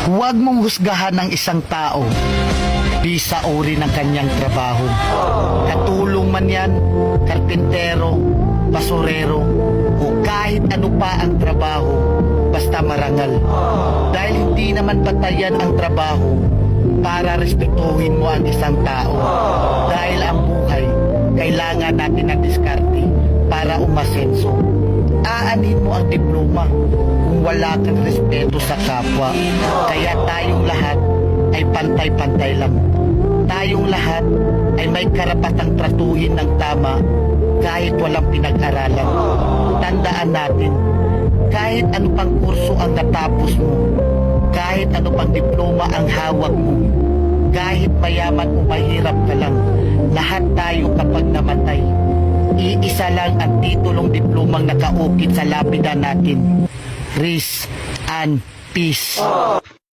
Huwag mong husgahan ng isang tao di sa uri ng kanyang trabaho. Katulong man yan, karpintero, basurero, o kahit ano pa ang trabaho, basta marangal. Dahil hindi naman batayan ang trabaho para respetuhin mo ang isang tao. Dahil ang buhay, kailangan natin ng diskarte para umasenso. Aanin mo ang diploma kung wala kang respeto sa kapwa. Kaya tayong lahat ay pantay-pantay lang. Tayong lahat ay may karapatang tratuhin ng tama kahit walang pinag-aralan. Tandaan natin, kahit ano pang kurso ang natapos mo, kahit ano pang diploma ang hawak mo, kahit mayaman o mahirap ka lang, lahat tayo kapag namatay, iisa lang ang titulong diplomang nakaukit sa lapida natin. Rest and peace.